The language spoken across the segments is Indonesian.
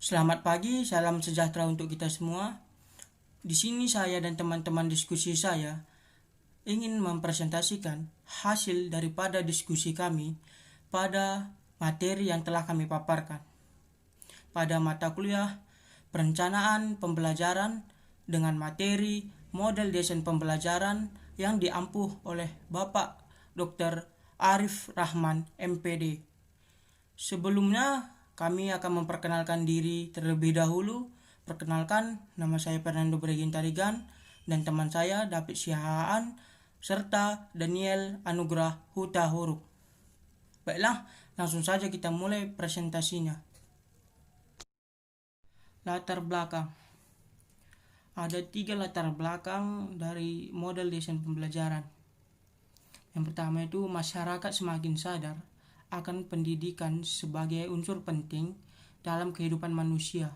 Selamat pagi, salam sejahtera untuk kita semua. Di sini saya dan teman-teman diskusi saya ingin mempresentasikan hasil daripada diskusi kami pada materi yang telah kami paparkan. Pada mata kuliah perencanaan pembelajaran dengan materi model desain pembelajaran yang diampuh oleh Bapak Dr. Arif Rahman, MPD. Sebelumnya, kami akan memperkenalkan diri terlebih dahulu. Perkenalkan, nama saya Fernando Bregin Tarigan dan teman saya David Sihaan serta Daniel Anugrah Huta Huruk. Baiklah, langsung saja kita mulai presentasinya. Latar belakang. Ada 3 latar belakang dari model desain pembelajaran. Yang pertama itu masyarakat semakin sadar akan pendidikan sebagai unsur penting dalam kehidupan manusia.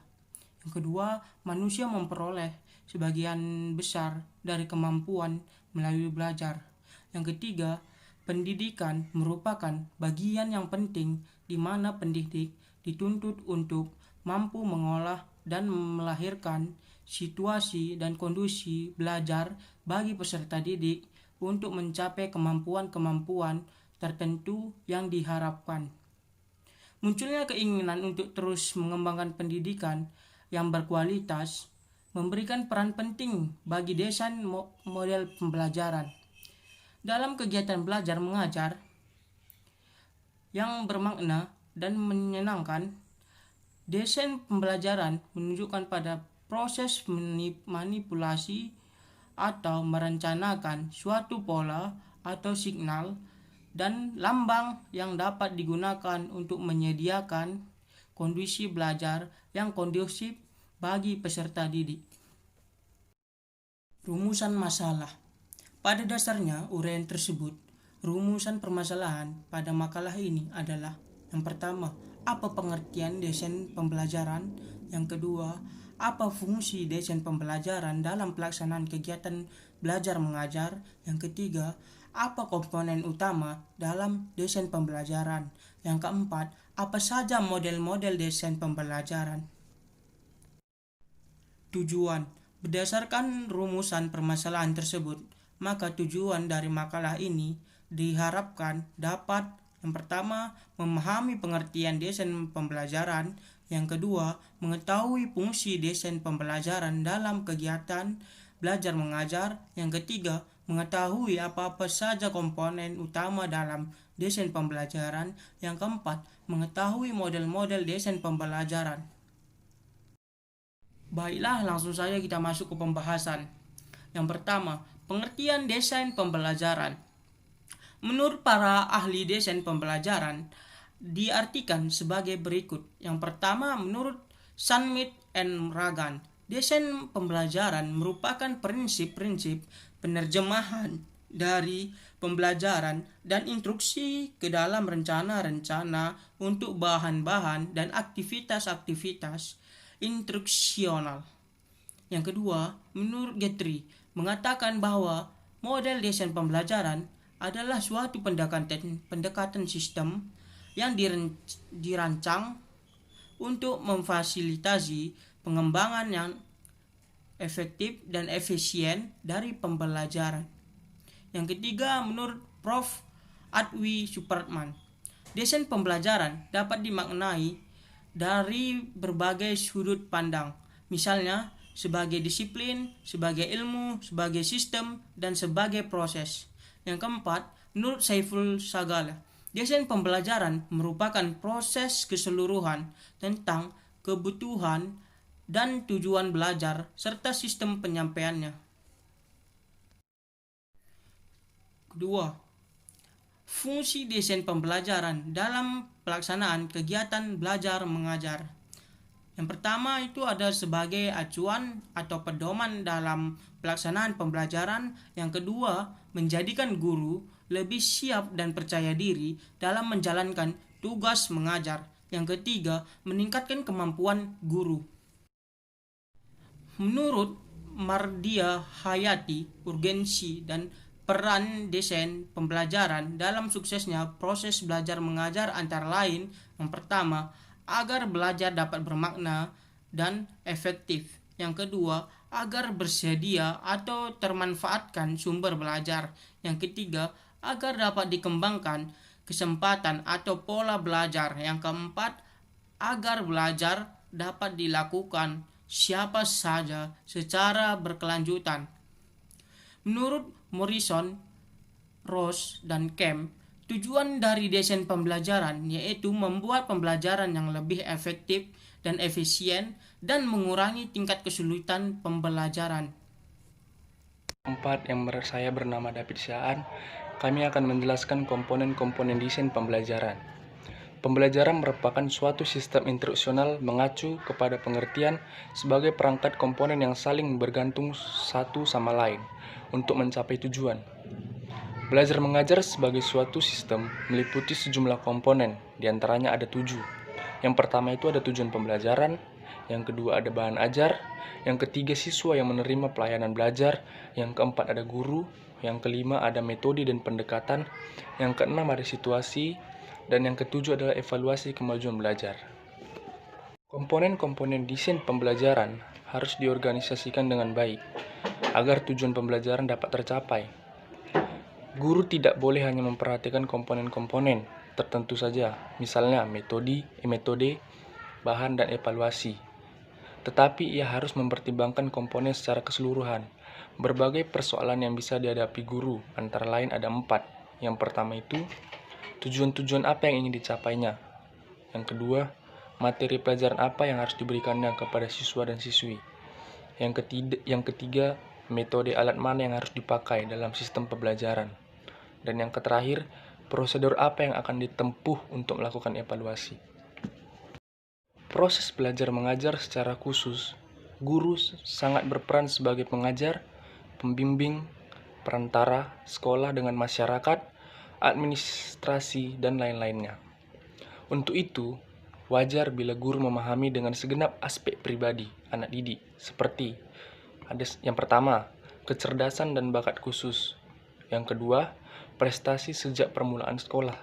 Yang kedua, manusia memperoleh sebagian besar dari kemampuan melalui belajar. Yang ketiga, pendidikan merupakan bagian yang penting di mana pendidik dituntut untuk mampu mengolah dan melahirkan situasi dan kondisi belajar bagi peserta didik untuk mencapai kemampuan-kemampuan tertentu yang diharapkan. Munculnya keinginan untuk terus mengembangkan pendidikan yang berkualitas memberikan peran penting bagi desain model pembelajaran. Dalam kegiatan belajar mengajar yang bermakna dan menyenangkan, desain pembelajaran menunjukkan pada proses manipulasi atau merencanakan suatu pola atau signal dan lambang yang dapat digunakan untuk menyediakan kondisi belajar yang kondusif bagi peserta didik. Rumusan masalah. Pada dasarnya, uraian tersebut, rumusan permasalahan pada makalah ini adalah: yang pertama, apa pengertian desain pembelajaran? Yang kedua, apa fungsi desain pembelajaran dalam pelaksanaan kegiatan belajar mengajar? Yang ketiga, apa komponen utama dalam desain pembelajaran? Yang keempat, apa saja model-model desain pembelajaran? Tujuan. Berdasarkan rumusan permasalahan tersebut, maka tujuan dari makalah ini diharapkan dapat: yang pertama, memahami pengertian desain pembelajaran. Yang kedua, mengetahui fungsi desain pembelajaran dalam kegiatan belajar mengajar. Yang ketiga, mengetahui apa-apa saja komponen utama dalam desain pembelajaran. Yang keempat, mengetahui model-model desain pembelajaran. Baiklah, langsung saja kita masuk ke pembahasan. Yang pertama, pengertian desain pembelajaran. Menurut para ahli desain pembelajaran, diartikan sebagai berikut. Yang pertama, menurut Smith and Ragan, desain pembelajaran merupakan prinsip-prinsip penerjemahan dari pembelajaran dan instruksi ke dalam rencana-rencana untuk bahan-bahan dan aktivitas-aktivitas instruksional. Yang kedua, menurut Guthrie, mengatakan bahwa model desain pembelajaran adalah suatu pendekatan sistem yang dirancang untuk memfasilitasi pengembangan yang efektif dan efisien dari pembelajaran. Yang ketiga, menurut Prof. Adwi Supratman, desain pembelajaran dapat dimaknai dari berbagai sudut pandang, misalnya sebagai disiplin, sebagai ilmu, sebagai sistem, dan sebagai proses. Yang keempat, menurut Saiful Sagala, desain pembelajaran merupakan proses keseluruhan tentang kebutuhan dan tujuan belajar serta sistem penyampaiannya. Kedua, fungsi desain pembelajaran dalam pelaksanaan kegiatan belajar mengajar. Yang pertama itu ada sebagai acuan atau pedoman dalam pelaksanaan pembelajaran. Yang kedua, menjadikan guru lebih siap dan percaya diri dalam menjalankan tugas mengajar. Yang ketiga, meningkatkan kemampuan guru. Menurut Mardia Hayati, urgensi dan peran desain pembelajaran dalam suksesnya proses belajar mengajar antara lain: yang pertama, agar belajar dapat bermakna dan efektif. Yang kedua, agar bersedia atau termanfaatkan sumber belajar. Yang ketiga, agar dapat dikembangkan kesempatan atau pola belajar. Yang keempat, agar belajar dapat dilakukan siapa saja secara berkelanjutan. Menurut Morrison, Ross, dan Kemp, tujuan dari desain pembelajaran yaitu membuat pembelajaran yang lebih efektif dan efisien dan mengurangi tingkat kesulitan pembelajaran. Saya bernama David Syaan. Kami akan menjelaskan komponen-komponen desain pembelajaran. Pembelajaran merupakan suatu sistem instruksional mengacu kepada pengertian sebagai perangkat komponen yang saling bergantung satu sama lain untuk mencapai tujuan. Belajar mengajar sebagai suatu sistem meliputi sejumlah komponen, diantaranya ada 7. Yang pertama itu ada tujuan pembelajaran, yang kedua ada bahan ajar, yang ketiga siswa yang menerima pelayanan belajar, yang keempat ada guru, yang kelima ada metode dan pendekatan, yang keenam ada situasi, dan yang ketujuh adalah evaluasi kemajuan belajar. Komponen-komponen desain pembelajaran harus diorganisasikan dengan baik agar tujuan pembelajaran dapat tercapai. Guru tidak boleh hanya memperhatikan komponen-komponen tertentu saja, misalnya metode, bahan, dan evaluasi. Tetapi ia harus mempertimbangkan komponen secara keseluruhan. Berbagai persoalan yang bisa dihadapi guru, antara lain ada 4. Yang pertama itu, tujuan-tujuan apa yang ingin dicapainya. Yang kedua, materi pelajaran apa yang harus diberikannya kepada siswa dan siswi. Yang ketiga, metode alat mana yang harus dipakai dalam sistem pembelajaran. Dan yang terakhir, prosedur apa yang akan ditempuh untuk melakukan evaluasi. Proses belajar mengajar secara khusus, guru sangat berperan sebagai pengajar, pembimbing, perantara, sekolah dengan masyarakat, administrasi, dan lain-lainnya. Untuk itu, wajar bila guru memahami dengan segenap aspek pribadi anak didik, seperti ada yang pertama, kecerdasan dan bakat khusus. Yang kedua, prestasi sejak permulaan sekolah.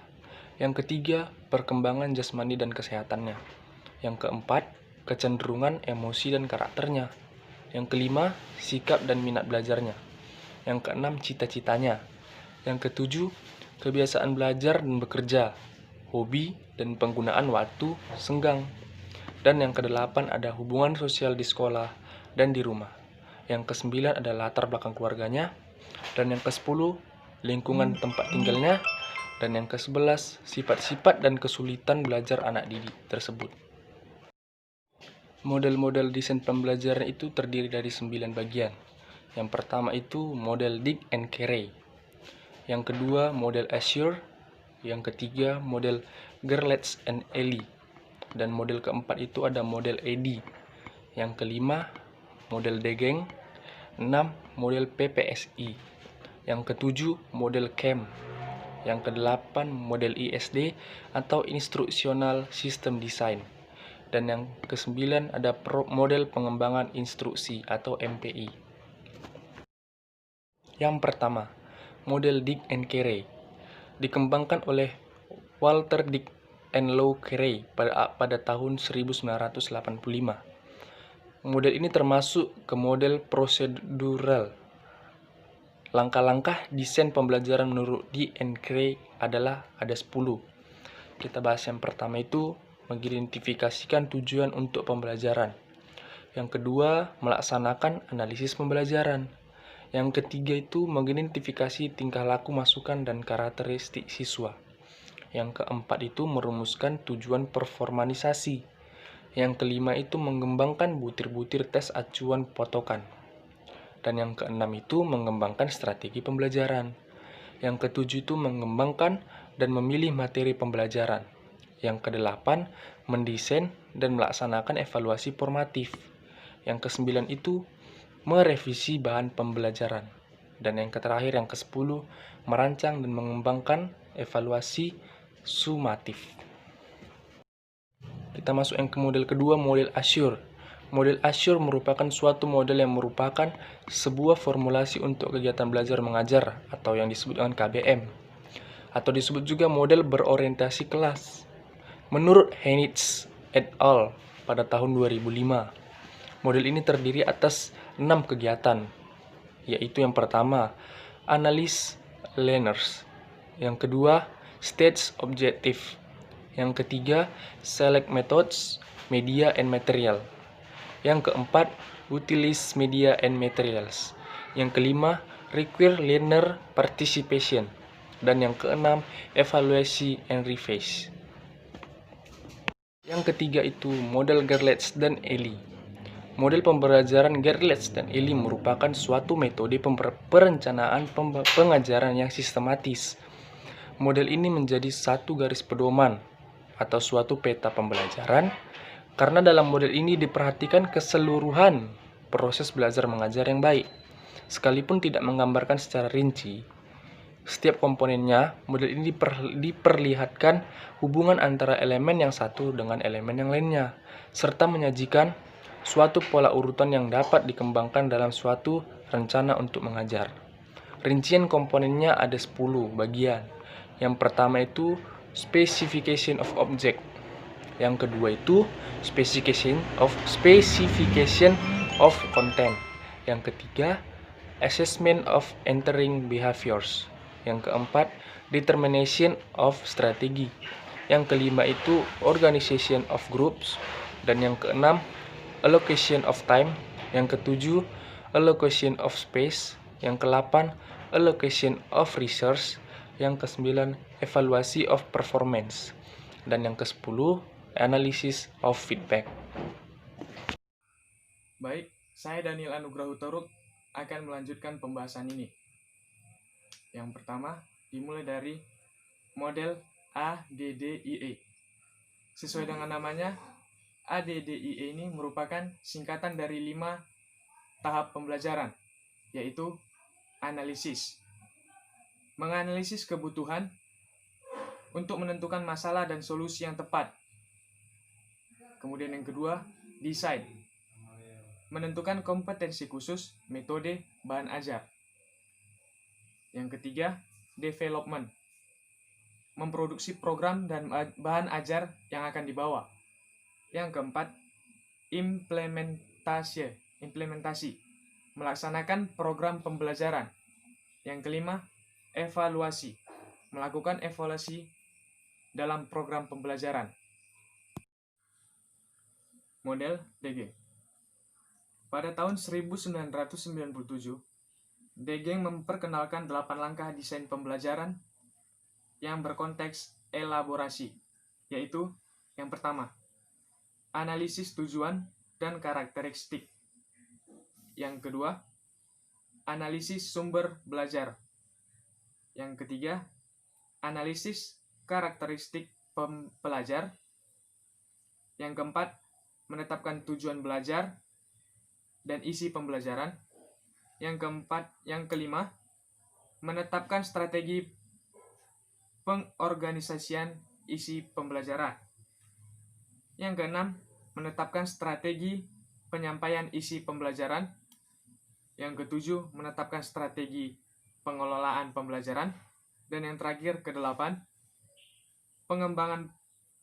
Yang ketiga, perkembangan jasmani dan kesehatannya. Yang keempat, kecenderungan emosi dan karakternya. Yang kelima, sikap dan minat belajarnya. Yang keenam, cita-citanya. Yang ketujuh, kebiasaan belajar dan bekerja, hobi dan penggunaan waktu senggang. Dan yang kedelapan ada hubungan sosial di sekolah dan di rumah. Yang kesembilan ada latar belakang keluarganya. Dan yang ke-10, lingkungan tempat tinggalnya. Dan yang ke-11, sifat-sifat dan kesulitan belajar anak didik tersebut. Model-model desain pembelajaran itu terdiri dari 9 bagian. Yang pertama itu model Dig and Carey. Yang kedua model Assure. Yang ketiga model Gerlach and Ellie. Dan model keempat itu ada model EDI. Yang kelima model Degeng. 6 model PPSI. Yang ketujuh model CAM. Yang kedelapan model ISD atau Instructional System Design. Dan yang ke-9 ada model pengembangan instruksi atau MPI. Yang pertama, model Dig and Carey dikembangkan oleh Walter Dig and Lou Carey pada tahun 1985. Model ini termasuk ke model prosedural. Langkah-langkah desain pembelajaran menurut Dig and Carey adalah ada 10. Kita bahas yang pertama itu mengidentifikasikan tujuan untuk pembelajaran. Yang kedua, melaksanakan analisis pembelajaran. Yang ketiga itu mengidentifikasi tingkah laku masukan dan karakteristik siswa. Yang keempat itu merumuskan tujuan performanisasi. Yang kelima itu mengembangkan butir-butir tes acuan potokan. Dan yang keenam itu mengembangkan strategi pembelajaran. Yang ketujuh itu mengembangkan dan memilih materi pembelajaran. Yang kedelapan, mendesain dan melaksanakan evaluasi formatif. Yang kesembilan itu merevisi bahan pembelajaran. Dan yang terakhir, yang ke-10, merancang dan mengembangkan evaluasi sumatif. Kita masuk yang ke model kedua, model Assure. Model Assure merupakan suatu model yang merupakan sebuah formulasi untuk kegiatan belajar mengajar atau yang disebut dengan KBM, atau disebut juga model berorientasi kelas. Menurut Heinitz et al., pada tahun 2005. Model ini terdiri atas 6 kegiatan, yaitu yang pertama, Analyze Learners. Yang kedua, Stage Objective. Yang ketiga, Select Methods, Media and Material. Yang keempat, Utilize Media and Materials. Yang kelima, Require Learner Participation. Dan yang keenam, Evaluasi and Revise. Yang ketiga itu model Gerlach dan Ely. Model pembelajaran Gerlach dan Ely merupakan suatu metode perencanaan pengajaran yang sistematis. Model ini menjadi satu garis pedoman atau suatu peta pembelajaran karena dalam model ini diperhatikan keseluruhan proses belajar mengajar yang baik. Sekalipun tidak menggambarkan secara rinci setiap komponennya, model ini diperlihatkan hubungan antara elemen yang satu dengan elemen yang lainnya, serta menyajikan suatu pola urutan yang dapat dikembangkan dalam suatu rencana untuk mengajar. Rincian komponennya ada 10 bagian. Yang pertama itu Specification of Object. Yang kedua itu Specification of Content. Yang ketiga, Assessment of Entering Behaviors. Yang keempat, Determination of Strategy. Yang kelima itu Organization of Groups. Dan yang keenam, Allocation of Time. Yang ketujuh, Allocation of Space. Yang ke-8, Allocation of Resource. Yang ke-9, Evaluasi of Performance. Dan yang ke-10, Analysis of Feedback. Baik, saya Daniel Anugrah Hutoruk akan melanjutkan pembahasan ini. Yang pertama, dimulai dari model ADDIE. Sesuai dengan namanya, ADDIE ini merupakan singkatan dari 5 tahap pembelajaran, yaitu analisis. Menganalisis kebutuhan untuk menentukan masalah dan solusi yang tepat. Kemudian yang kedua, desain. Menentukan kompetensi khusus, metode, bahan ajar. Yang ketiga, development. Memproduksi program dan bahan ajar yang akan dibawa. Yang keempat, implementasi. Melaksanakan program pembelajaran. Yang kelima, evaluasi. Melakukan evaluasi dalam program pembelajaran. Model Degeng. Pada tahun 1997, Degeng memperkenalkan 8 langkah desain pembelajaran yang berkonteks elaborasi, yaitu yang pertama, analisis tujuan dan karakteristik. Yang kedua, analisis sumber belajar. Yang ketiga, analisis karakteristik pelajar. Yang keempat, menetapkan tujuan belajar dan isi pembelajaran. Yang kelima, menetapkan strategi pengorganisasian isi pembelajaran. Yang keenam, menetapkan strategi penyampaian isi pembelajaran. Yang ketujuh, menetapkan strategi pengelolaan pembelajaran. Dan yang terakhir, ke-8, pengembangan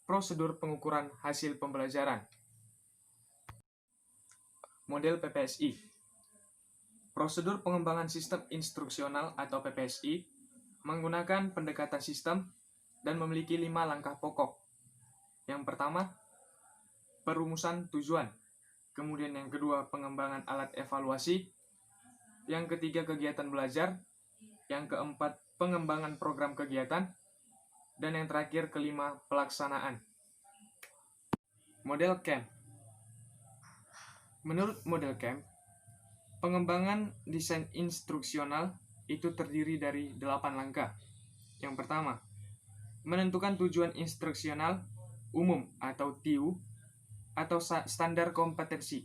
prosedur pengukuran hasil pembelajaran. Model PPSI. Prosedur pengembangan sistem instruksional atau PPSI menggunakan pendekatan sistem dan memiliki 5 langkah pokok. Yang pertama, perumusan tujuan. Kemudian yang kedua, pengembangan alat evaluasi. Yang ketiga, kegiatan belajar. Yang keempat, pengembangan program kegiatan. Dan yang terakhir, kelima, pelaksanaan. Model CAMP. Menurut model CAMP, pengembangan desain instruksional itu terdiri dari 8 langkah. Yang pertama, menentukan tujuan instruksional umum atau TIU atau standar kompetensi.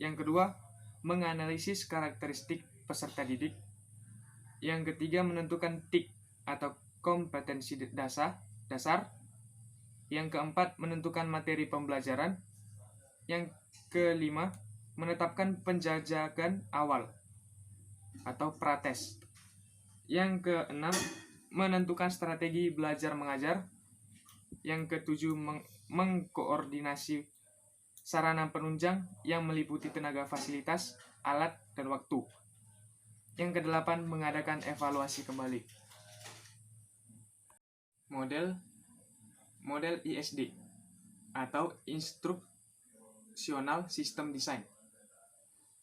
Yang kedua, menganalisis karakteristik peserta didik. Yang ketiga, menentukan TIK atau kompetensi dasar. Yang keempat, menentukan materi pembelajaran. Yang kelima, menetapkan penjajakan awal atau prates. Yang keenam, menentukan strategi belajar mengajar. Yang ketujuh, mengkoordinasi sarana penunjang yang meliputi tenaga fasilitas, alat, dan waktu. Yang kedelapan, mengadakan evaluasi kembali. Model ISD atau Instructional System Design.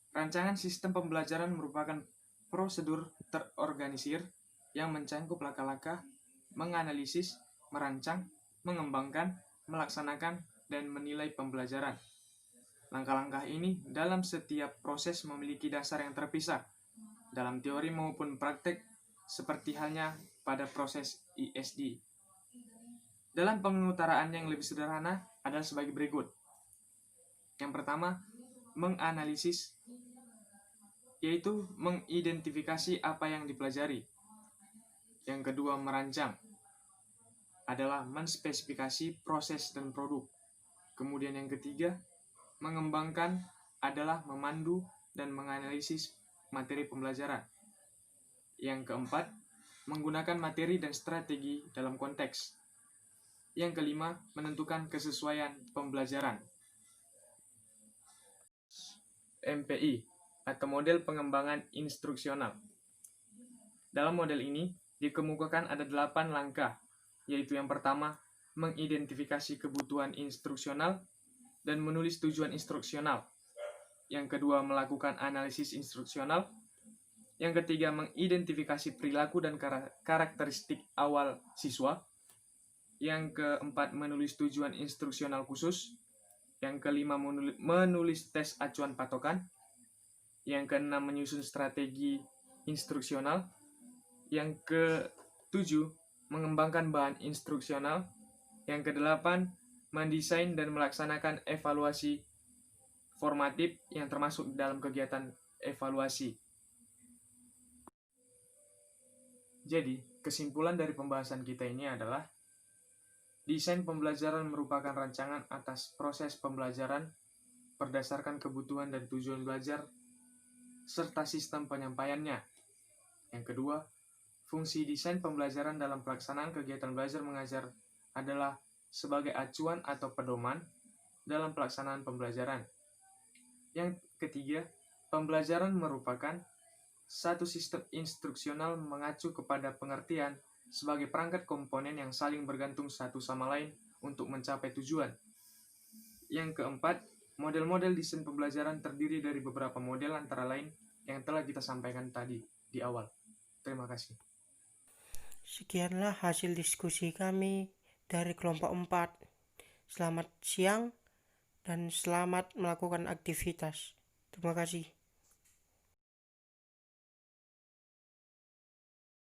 Rancangan sistem pembelajaran merupakan prosedur terorganisir yang mencangkup langkah-langkah menganalisis, merancang, mengembangkan, melaksanakan, dan menilai pembelajaran. Langkah-langkah ini dalam setiap proses memiliki dasar yang terpisah dalam teori maupun praktek, seperti halnya pada proses ISD. Dalam pengutaraan yang lebih sederhana adalah sebagai berikut. Yang pertama, menganalisis, yaitu mengidentifikasi apa yang dipelajari. Yang kedua, merancang, adalah menspesifikasi proses dan produk. Kemudian yang ketiga, mengembangkan adalah memandu dan menganalisis materi pembelajaran. Yang keempat, menggunakan materi dan strategi dalam konteks. Yang kelima, menentukan kesesuaian pembelajaran. MPI atau model pengembangan instruksional. Dalam model ini dikemukakan ada 8 langkah, yaitu yang pertama, mengidentifikasi kebutuhan instruksional dan menulis tujuan instruksional. Yang kedua, melakukan analisis instruksional. Yang ketiga, mengidentifikasi perilaku dan karakteristik awal siswa. Yang keempat, menulis tujuan instruksional khusus. Yang kelima, menulis tes acuan patokan. Yang keenam, menyusun strategi instruksional. Yang ketujuh, mengembangkan bahan instruksional. Yang kedelapan, mendesain dan melaksanakan evaluasi formatif yang termasuk dalam kegiatan evaluasi. Jadi, kesimpulan dari pembahasan kita ini adalah desain pembelajaran merupakan rancangan atas proses pembelajaran berdasarkan kebutuhan dan tujuan belajar serta sistem penyampaiannya. Yang kedua, fungsi desain pembelajaran dalam pelaksanaan kegiatan belajar mengajar adalah sebagai acuan atau pedoman dalam pelaksanaan pembelajaran. Yang ketiga, pembelajaran merupakan satu sistem instruksional mengacu kepada pengertian sebagai perangkat komponen yang saling bergantung satu sama lain untuk mencapai tujuan. Yang keempat, model-model desain pembelajaran terdiri dari beberapa model antara lain yang telah kita sampaikan tadi di awal. Terima kasih. Sekianlah hasil diskusi kami dari kelompok 4. Selamat siang dan selamat melakukan aktivitas. Terima kasih.